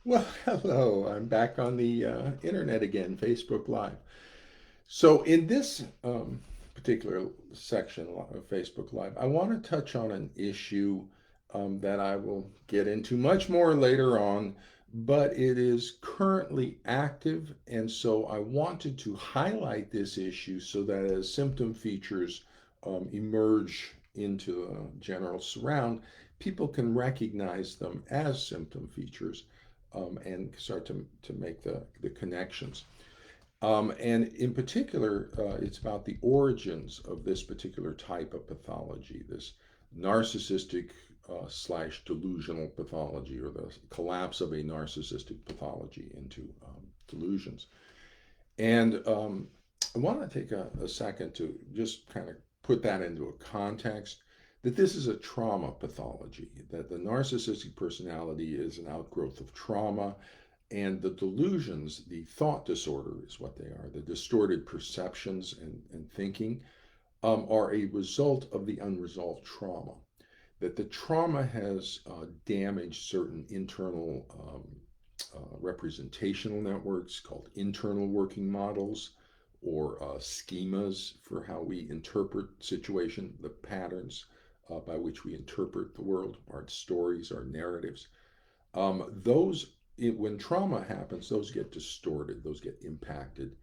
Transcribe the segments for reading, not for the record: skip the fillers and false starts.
Well, hello. I'm back on the internet again, Facebook Live. So, in this particular section of Facebook Live, I want to touch on an issue that I will get into much more later on, but it is currently active, and so I wanted to highlight this issue so that as symptom features emerge into the general surround, people can recognize them as symptom features and start to make the connections. And in particular, it's about the origins of this particular type of pathology, this narcissistic slash delusional pathology, or the collapse of a narcissistic pathology into delusions. And I want to take a second to just kind of put that into a context that this is a trauma pathology, that the narcissistic personality is an outgrowth of trauma, and the delusions, the thought disorder is what they are, the distorted perceptions and thinking, are a result of the unresolved trauma. That the trauma has damaged certain internal representational networks called internal working models, or schemas for how we interpret situation, the patterns by which we interpret the world, our stories, our narratives. When trauma happens, those get distorted, those get impacted.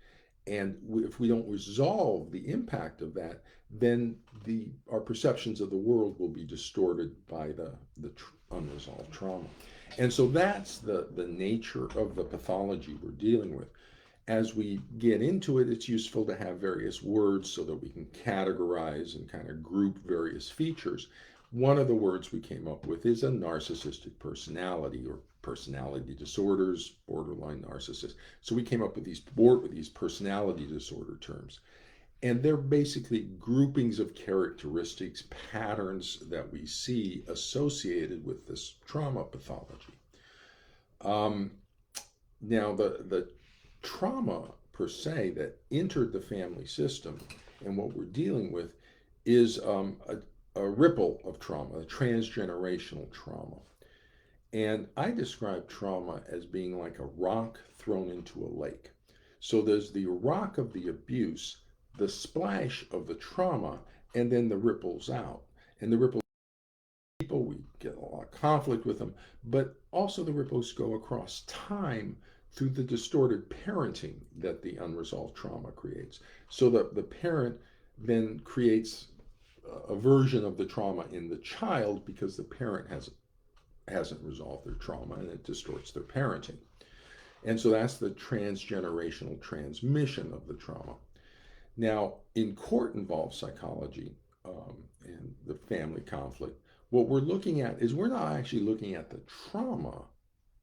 And if we don't resolve the impact of that, then our perceptions of the world will be distorted by the unresolved trauma. And so that's the nature of the pathology we're dealing with. As we get into it, it's useful to have various words so that we can categorize and kind of group various features. One of the words we came up with is a narcissistic personality, or personality disorders, borderline narcissist. So we came up with these personality disorder terms. And they're basically groupings of characteristics, patterns that we see associated with this trauma pathology. Um, Now, the trauma per se that entered the family system and what we're dealing with is a ripple of trauma, a transgenerational trauma. And I describe trauma as being like a rock thrown into a lake. So there's the rock of the abuse, the splash of the trauma, and then the ripples out. And the ripples, people, we get a lot of conflict with them, but also the ripples go across time through the distorted parenting that the unresolved trauma creates. So that the parent then creates a version of the trauma in the child because the parent hasn't resolved their trauma, and it distorts their parenting. And so that's the transgenerational transmission of the trauma. Now, in court involved psychology and the family conflict, what we're looking at is we're not actually looking at the trauma,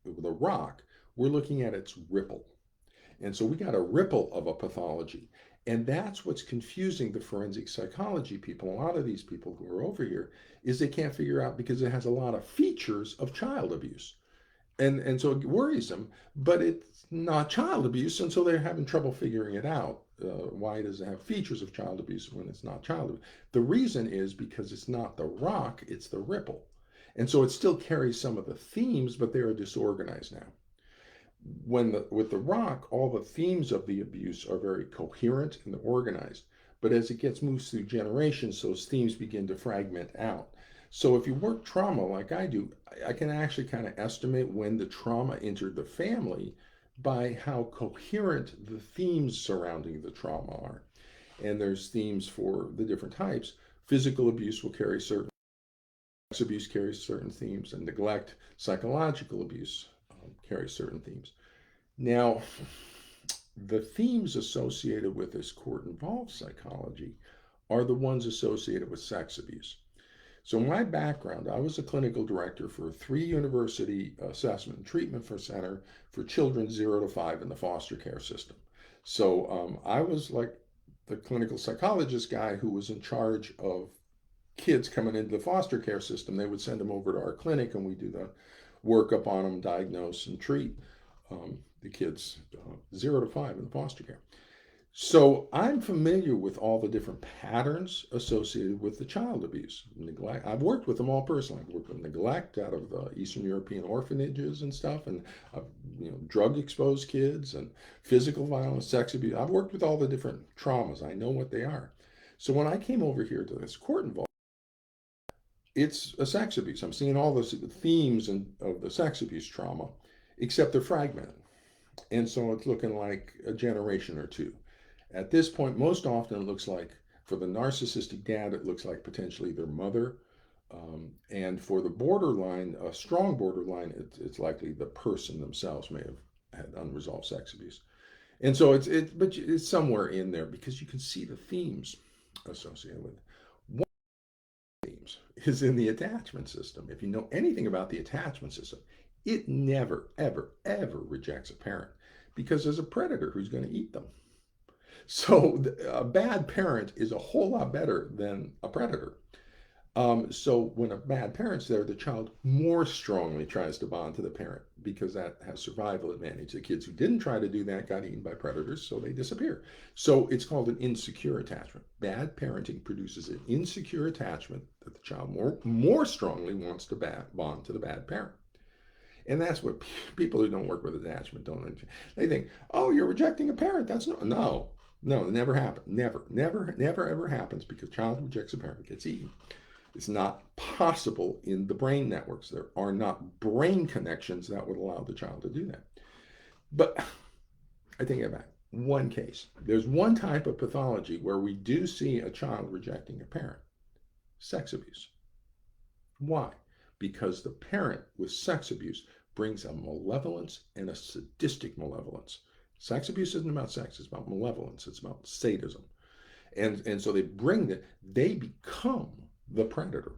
the rock, we're looking at its ripple. And so we got a ripple of a pathology. And that's what's confusing the forensic psychology people. A lot of these people who are over here is they can't figure out because it has a lot of features of child abuse. And so it worries them, but it's not child abuse, and so they're having trouble figuring it out. Why does it have features of child abuse when it's not child abuse? The reason is because it's not the rock, it's the ripple. And so it still carries some of the themes, but they are disorganized now. With the rock, all the themes of the abuse are very coherent and organized. But as it gets moves through generations, those themes begin to fragment out. So if you work trauma like I do, I can actually kind of estimate when the trauma entered the family by how coherent the themes surrounding the trauma are. And there's themes for the different types. Physical abuse will carry certain, abuse carries certain themes, and neglect, psychological abuse carries certain themes. Now, the themes associated with this court involved psychology are the ones associated with sex abuse. So, my background, I was a clinical director for 3 university assessment and treatment center for children 0 to 5 in the foster care system. So, I was like the clinical psychologist guy who was in charge of kids coming into the foster care system. They would send them over to our clinic, and we do the workup on them, diagnose and treat the kids 0 to 5 in the foster care. So I'm familiar with all the different patterns associated with the child abuse, neglect. I've worked with them all personally. I've worked with neglect out of Eastern European orphanages and stuff, and drug exposed kids and physical violence, sex abuse. I've worked with all the different traumas. I know what they are. So when I came over here to this court involvement, it's a sex abuse. I'm seeing all the themes of the sex abuse trauma, except they're fragmented. And so it's looking like a generation or two. At this point, most often it looks like, for the narcissistic dad, it looks like potentially their mother. And for the borderline, a strong borderline, it's likely the person themselves may have had unresolved sex abuse. And so but it's somewhere in there because you can see the themes associated with it. One of the themes is in the attachment system. If you know anything about the attachment system, it never, ever, ever rejects a parent because there's a predator who's going to eat them. So a bad parent is a whole lot better than a predator. So when a bad parent's there, the child more strongly tries to bond to the parent because that has survival advantage. The kids who didn't try to do that got eaten by predators, so they disappear. So it's called an insecure attachment. Bad parenting produces an insecure attachment that the child more strongly wants to bond to the bad parent. And that's what people who don't work with attachment don't understand. They think, oh, you're rejecting a parent. That's no, it never happened. Never, ever happens because child rejects a parent, gets eaten. It's not possible in the brain networks. There are not brain connections that would allow the child to do that. But I think about one case. There's one type of pathology where we do see a child rejecting a parent: sex abuse. Why? Because the parent with sex abuse brings a malevolence and a sadistic malevolence. Sex abuse isn't about sex, it's about malevolence, it's about sadism. And so they become the predator.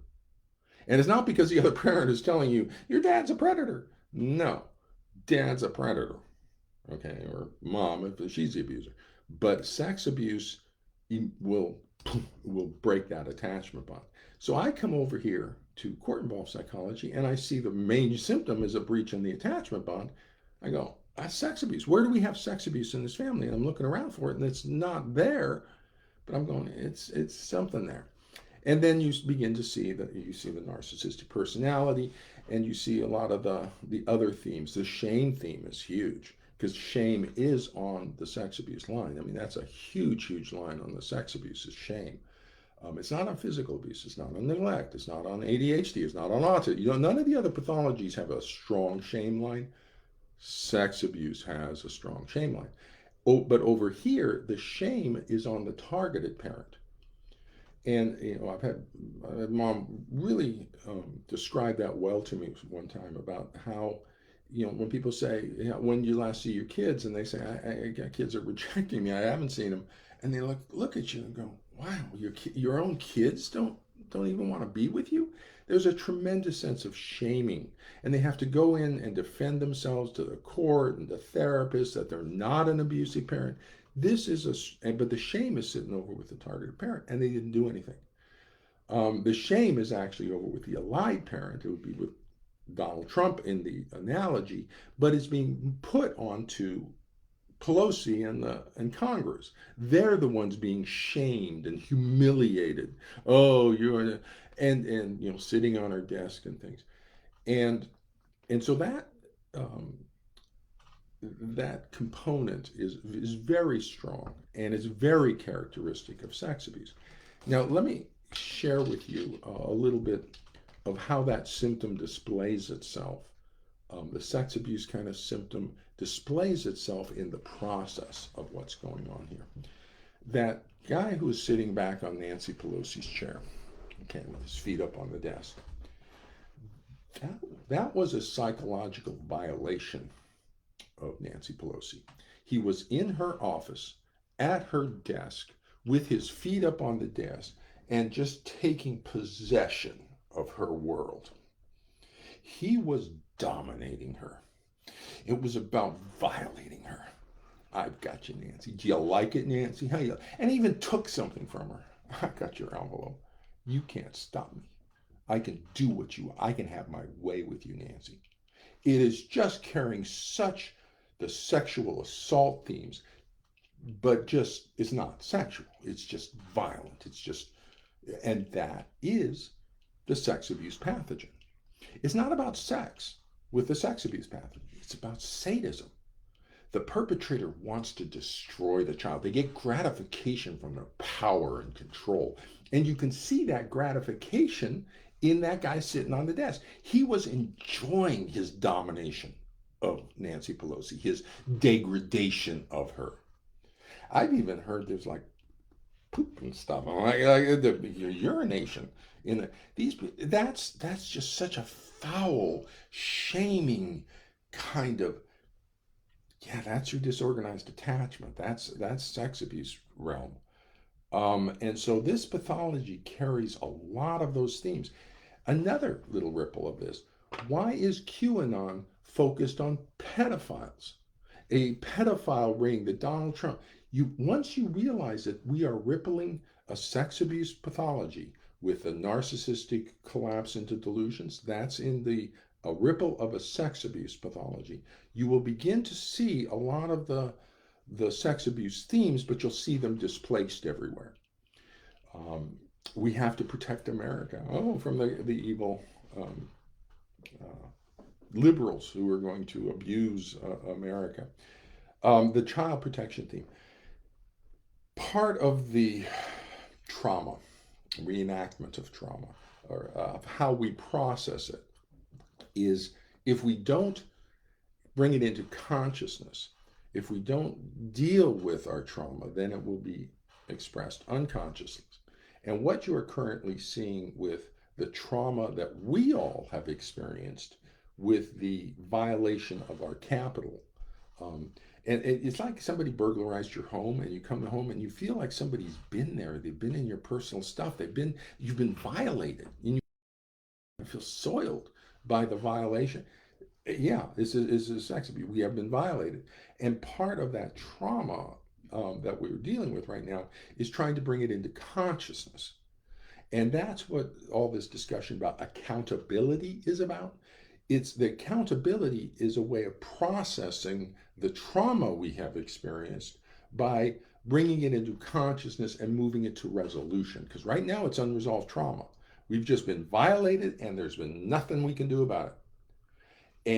And it's not because the other parent is telling you, your dad's a predator. No, dad's a predator. Okay, or mom if she's the abuser. But sex abuse will break that attachment bond. So I come over here to court involved psychology and I see the main symptom is a breach in the attachment bond. I go, that's sex abuse. Where do we have sex abuse in this family? And I'm looking around for it and it's not there. But I'm going, it's something there. And then you begin to see the narcissistic personality, and you see a lot of the other themes. The shame theme is huge because shame is on the sex abuse line. I mean, that's a huge line on the sex abuse is shame. It's not on physical abuse. It's not on neglect. It's not on ADHD. It's not on autism. None of the other pathologies have a strong shame line. Sex abuse has a strong shame line. Oh, but over here, the shame is on the targeted parent. And I've had mom really describe that well to me one time about how, when people say, when you last see your kids, and they say, I got kids are rejecting me, I haven't seen them, and they look at you and go, wow, your own kids don't even want to be with you. There's a tremendous sense of shaming, and they have to go in and defend themselves to the court and the therapist that they're not an abusive parent. But the shame is sitting over with the targeted parent, and they didn't do anything. The shame is actually over with the allied parent. It would be with Donald Trump in the analogy, but it's being put onto Pelosi and Congress. They're the ones being shamed and humiliated. Oh, and sitting on our desk and things, and so that component is very strong and is very characteristic of sex abuse. Now, let me share with you a little bit of how that symptom displays itself. The sex abuse kind of symptom displays itself in the process of what's going on here. That guy who was sitting back on Nancy Pelosi's chair, okay, with his feet up on the desk, that was a psychological violation of Nancy Pelosi. He was in her office at her desk with his feet up on the desk and just taking possession of her world. He was dominating her. It was about violating her. I've got you, Nancy. Do you like it, Nancy? How you? And he even took something from her. I got your envelope. You can't stop me. I can do I can have my way with you, Nancy. It is just carrying such the sexual assault themes. but just it's not sexual. It's just violent. And that is the sex abuse pathogen. It's not about sex with the sex abuse pathogen. It's about sadism. The perpetrator wants to destroy the child. They get gratification from their power and control. And you can see that gratification in that guy sitting on the desk. He was enjoying his domination of Nancy Pelosi, his degradation of her. I've even heard there's like poop and stuff, like the urination in these. That's just such a foul, shaming kind of. Yeah, that's your disorganized attachment. That's sex abuse realm. And so this pathology carries a lot of those themes. Another little ripple of this. Why is QAnon focused on pedophiles? A pedophile ring that Donald Trump, once you realize that we are rippling a sex abuse pathology with a narcissistic collapse into delusions, that's in a ripple of a sex abuse pathology. You will begin to see a lot of the sex abuse themes, but you'll see them displaced everywhere. We have to protect America. From the evil liberals who are going to abuse America. The child protection theme. Part of the trauma, reenactment of trauma, or of how we process it, is if we don't bring it into consciousness, if we don't deal with our trauma, then it will be expressed unconsciously. And what you are currently seeing with the trauma that we all have experienced with the violation of our capital. And it's like somebody burglarized your home, and you come home and you feel like somebody's been there. They've been in your personal stuff. You've been violated, and you feel soiled by the violation. Yeah, this is sex abuse. We have been violated, and part of that trauma that we're dealing with right now is trying to bring it into consciousness. And that's what all this discussion about accountability is about. It's the accountability is a way of processing the trauma we have experienced by bringing it into consciousness and moving it to resolution. Because right now it's unresolved trauma. We've just been violated and there's been nothing we can do about it.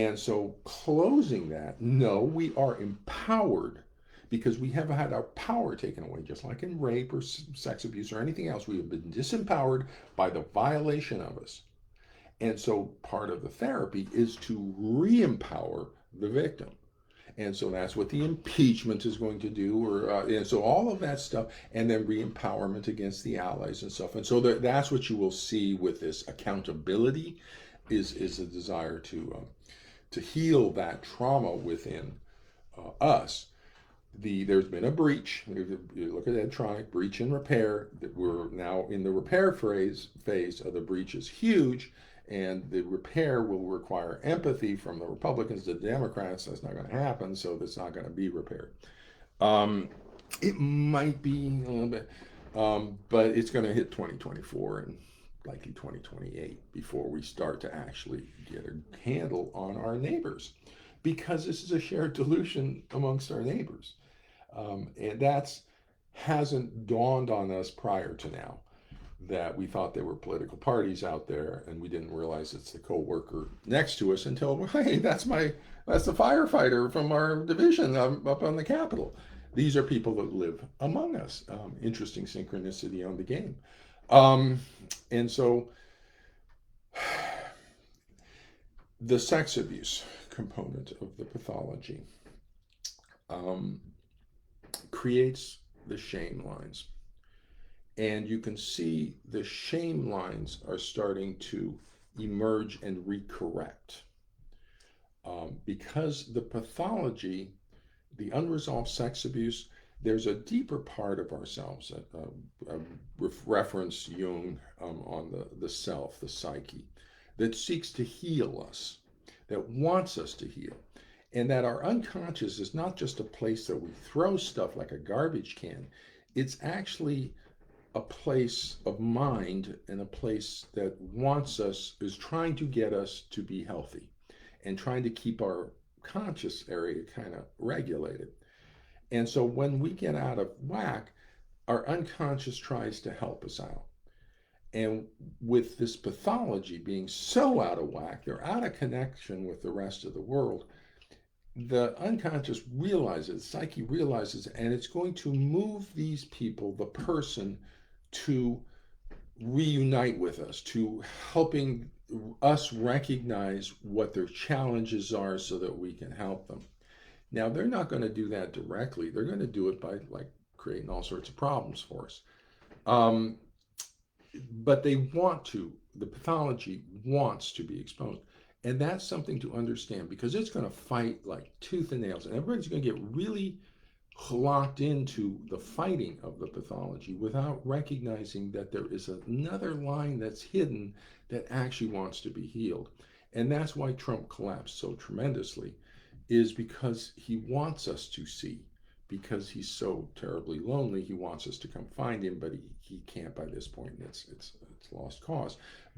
And so closing that, no, we are empowered because we have had our power taken away, just like in rape or sex abuse or anything else. We have been disempowered by the violation of us. And so part of the therapy is to re-empower the victim. And so that's what the impeachment is going to do, and so all of that stuff, and then re-empowerment against the allies and stuff. And so that's what you will see with this accountability is a desire to heal that trauma within us. There's been a breach. You look at Edtronic, breach and repair. That we're now in the repair phase of the breach is huge, and the repair will require empathy from the Republicans to the Democrats. That's not going to happen, so that's not going to be repaired. It might be a little bit, but it's going to hit 2024 and likely 2028 before we start to actually get a handle on our neighbors, because this is a shared delusion amongst our neighbors. And that hasn't dawned on us prior to now, that we thought there were political parties out there and we didn't realize it's the co-worker next to us until, hey, that's the firefighter from our division up on the Capitol. These are people that live among us. Interesting synchronicity on the game. And so the sex abuse component of the pathology creates the shame lines. And you can see the shame lines are starting to emerge and recorrect. Because the pathology, the unresolved sex abuse, there's a deeper part of ourselves, reference Jung on the self, the psyche, that seeks to heal us, that wants us to heal. And that our unconscious is not just a place that we throw stuff like a garbage can. It's actually a place of mind and a place that is trying to get us to be healthy and trying to keep our conscious area kind of regulated. And so when we get out of whack, our unconscious tries to help us out. And with this pathology being so out of whack, they're out of connection with the rest of the world. The unconscious realizes, psyche realizes, and it's going to move these people, the person, to reunite with us, to helping us recognize what their challenges are so that we can help them. Now, they're not going to do that directly. They're going to do it by like creating all sorts of problems for us. But they want to, the pathology wants to be exposed. And that's something to understand because it's going to fight like tooth and nails. And everybody's going to get really locked into the fighting of the pathology without recognizing that there is another line that's hidden that actually wants to be healed. And that's why Trump collapsed so tremendously, is because he wants us to see, because he's so terribly lonely. He wants us to come find him, but he can't by this point. It's lost cause.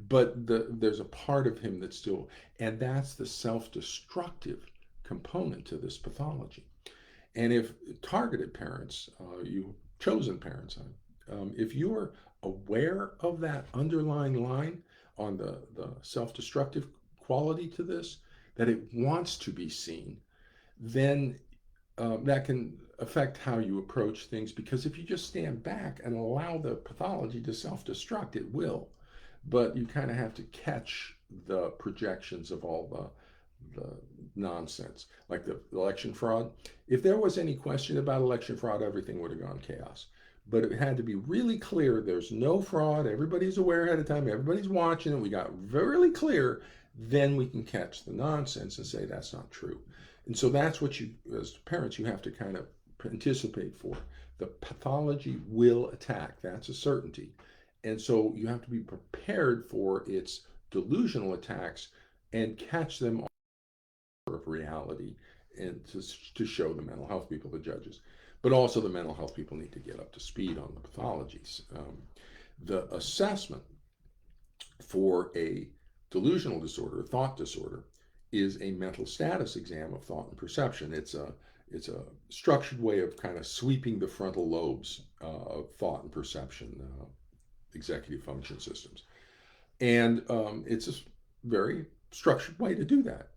But there's a part of him that's still, and that's the self-destructive component to this pathology. And if targeted parents, you chosen parents, if you're aware of that underlying line on the self-destructive quality to this, that it wants to be seen, then that can affect how you approach things. Because if you just stand back and allow the pathology to self-destruct, it will. But you kind of have to catch the projections of all the nonsense, like the election fraud. If there was any question about election fraud, everything would have gone chaos. But it had to be really clear there's no fraud, everybody's aware ahead of time, everybody's watching it, we got really clear, then we can catch the nonsense and say that's not true. And so that's what you, as parents, you have to kind of anticipate for. The pathology will attack, that's a certainty. And so you have to be prepared for its delusional attacks and catch them of reality, and to show the mental health people, the judges. But also the mental health people need to get up to speed on the pathologies. The assessment for a delusional disorder, thought disorder, is a mental status exam of thought and perception. It's a structured way of kind of sweeping the frontal lobes of thought and perception, executive function systems. And it's a very structured way to do that.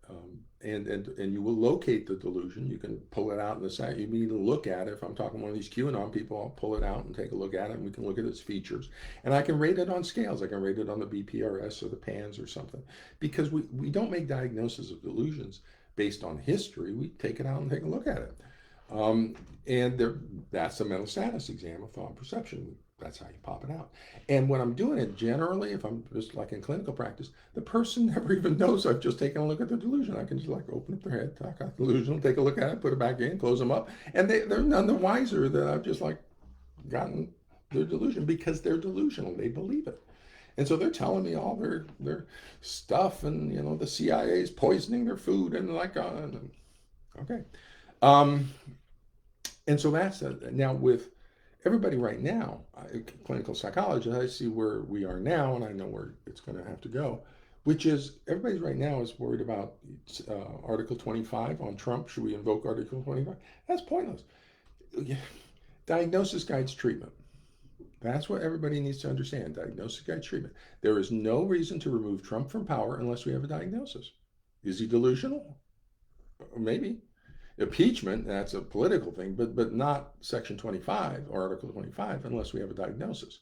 And you will locate the delusion. You can pull it out in the site. You need to look at it. If I'm talking to one of these QAnon people, I'll pull it out and take a look at it, and we can look at its features. And I can rate it on scales. I can rate it on the BPRS or the PANS or something. Because we don't make diagnoses of delusions based on history. We take it out and take a look at it. That's a mental status exam of thought and perception. That's how you pop it out. And when I'm doing it, generally, if I'm just like in clinical practice, the person never even knows I've just taken a look at the delusion. I can just like open up their head, talk out the delusion, take a look at it, put it back in, close them up. And they're none the wiser that I've just like gotten their delusion, because they're delusional. They believe it. And so they're telling me all their stuff, and you know, the CIA is poisoning their food, and like, okay. And so that's now with everybody right now, clinical psychologists, I see where we are now, and I know where it's going to have to go, which is everybody right now is worried about Article 25 on Trump. Should we invoke Article 25? That's pointless. Diagnosis guides treatment. That's what everybody needs to understand. Diagnosis guides treatment. There is no reason to remove Trump from power unless we have a diagnosis. Is he delusional? Maybe. Impeachment, that's a political thing, but not Section 25 or Article 25 unless we have a diagnosis.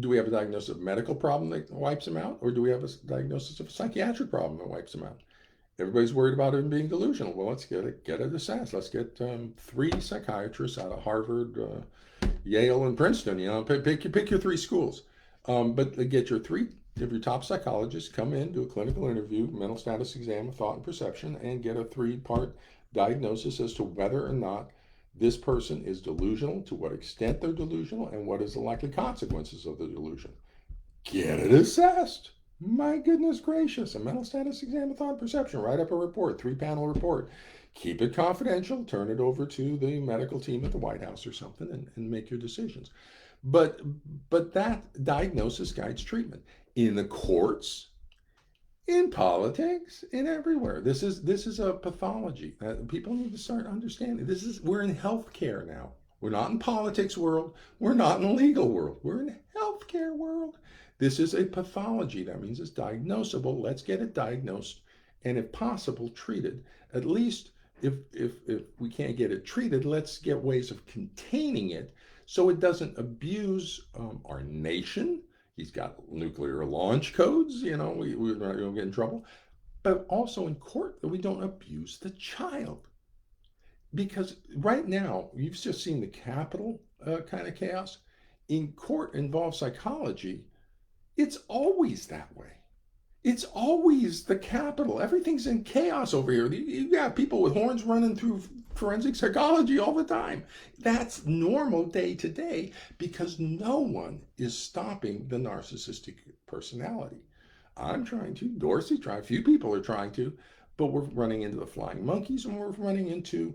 Do we have a diagnosis of a medical problem that wipes him out, or do we have a diagnosis of a psychiatric problem that wipes him out? Everybody's worried about him being delusional. Well, let's get it assessed. Let's get 3 psychiatrists out of Harvard, Yale, and Princeton. You know, pick your 3 schools, but get your 3 of your top psychologists come in, do a clinical interview, mental status exam of thought and perception, and get a 3-part diagnosis as to whether or not this person is delusional, to what extent they're delusional, and what is the likely consequences of the delusion. Get it assessed. My goodness gracious, a mental status exam of thought and perception. Write up a report, 3-panel report. Keep it confidential. Turn it over to the medical team at the White House or something, and make your decisions. But that diagnosis guides treatment. In the courts, In politics, and everywhere. This is a pathology that people need to start understanding. We're in healthcare now. We're not in politics world. We're not in the legal world. We're in healthcare world. This is a pathology. That means it's diagnosable. Let's get it diagnosed, and if possible, treated. At least if we can't get it treated, let's get ways of containing it so it doesn't abuse our nation. He's got nuclear launch codes, we're not going to get in trouble. But also in court, that we don't abuse the child. Because right now, you've just seen the Capitol kind of chaos. In court involves psychology. It's always that way. It's always the Capitol. Everything's in chaos over here. You got people with horns running through forensic psychology all the time. That's normal day to day because no one is stopping the narcissistic personality. I'm trying to. Dorsey tried. A few people are trying to, but we're running into the flying monkeys and we're running into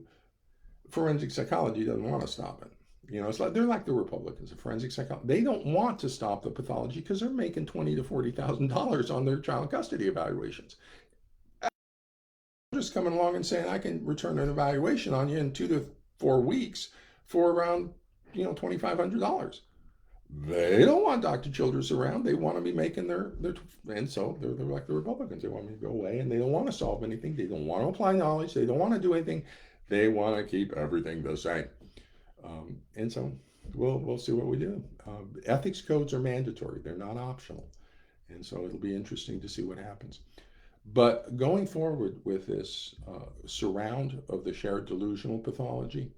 forensic psychology doesn't want to stop it. It's like they're like the Republicans, the forensic psychology. They don't want to stop the pathology because they're making $20,000 to $40,000 on their child custody evaluations. I'm just coming along and saying I can return an evaluation on you in 2 to 4 weeks for around $2,500. They don't want Dr. Childress around. They want to be making their and so they're like the Republicans. They want me to go away and they don't want to solve anything. They don't want to apply knowledge. They don't want to do anything. They want to keep everything the same. And so we'll see what we do. Ethics codes are mandatory. They're not optional. And so it'll be interesting to see what happens. But going forward with this surround of the shared delusional pathology,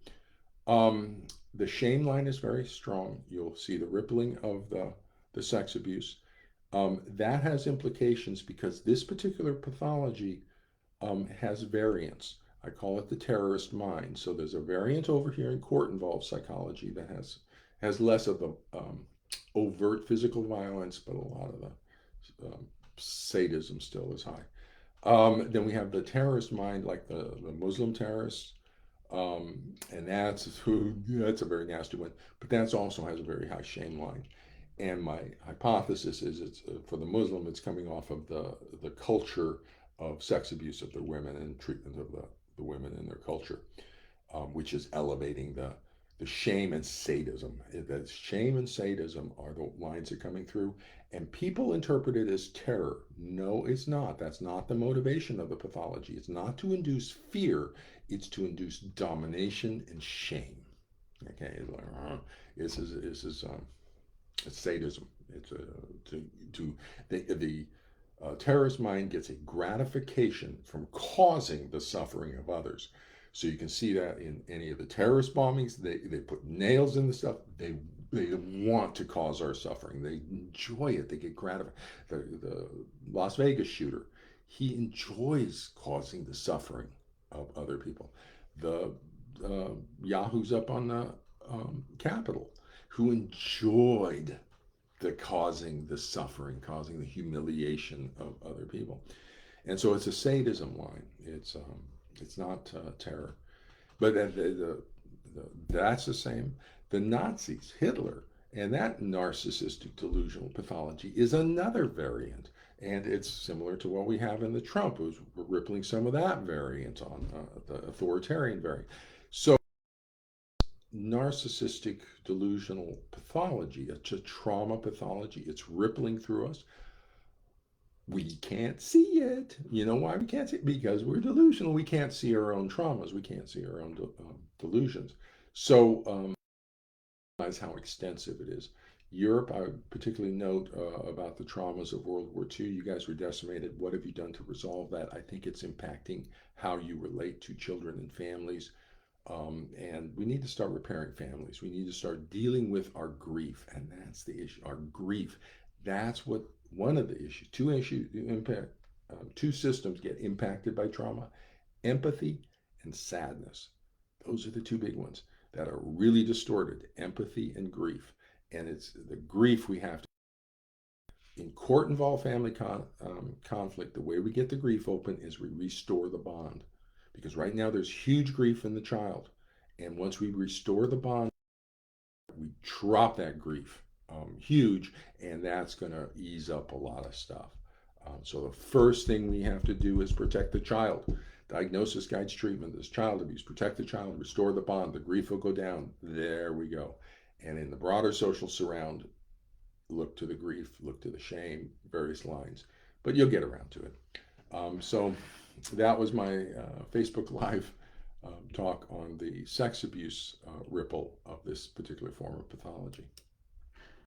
the shame line is very strong. You'll see the rippling of the sex abuse. That has implications because this particular pathology has variants. I call it the terrorist mind. So there's a variant over here in court-involved psychology that has less of the overt physical violence, but a lot of the sadism still is high. Then we have the terrorist mind, like the Muslim terrorists, and that's a very nasty one. But that also has a very high shame line. And my hypothesis is it's for the Muslim, it's coming off of the culture of sex abuse of the women and treatment of the women in their culture, which is elevating the shame and sadism. That shame and sadism are the lines that are coming through, and people interpret it as terror. No, it's not. That's not the motivation of the pathology. It's not to induce fear. It's to induce domination and shame. Okay, this is it's sadism. It's the terrorist mind gets a gratification from causing the suffering of others. So you can see that in any of the terrorist bombings. They put nails in the stuff. They want to cause our suffering. They enjoy it. They get gratified. The Las Vegas shooter, he enjoys causing the suffering of other people. The yahoos up on the Capitol who enjoyed causing the suffering, causing the humiliation of other people. And so it's a sadism line. It's not terror, but that's the same. The Nazis, Hitler, and that narcissistic delusional pathology is another variant, and it's similar to what we have in the Trump, who's rippling some of that variant on the authoritarian variant. So narcissistic delusional pathology, it's a trauma pathology. It's rippling through us. We can't see it. You know why we can't see it? Because we're delusional. We can't see our own traumas. We can't see our own delusions. So realize how extensive it is. Europe, I would particularly note about the traumas of World War II. You guys were decimated. What have you done to resolve that? I think it's impacting how you relate to children and families. And we need to start repairing families. We need to start dealing with our grief. And that's the issue. Our grief. That's what one of the issues. Two systems get impacted by trauma: empathy and sadness. Those are the two big ones that are really distorted: empathy and grief. And it's the grief we have to. In court-involved family conflict, the way we get the grief open is we restore the bond. Because right now there's huge grief in the child. And once we restore the bond, we drop that grief huge, and that's going to ease up a lot of stuff. So the first thing we have to do is protect the child. Diagnosis guides treatment. This child abuse. Protect the child, restore the bond. The grief will go down. There we go. And in the broader social surround, look to the grief, look to the shame, various lines. But you'll get around to it. So that was my Facebook Live talk on the sex abuse ripple of this particular form of pathology.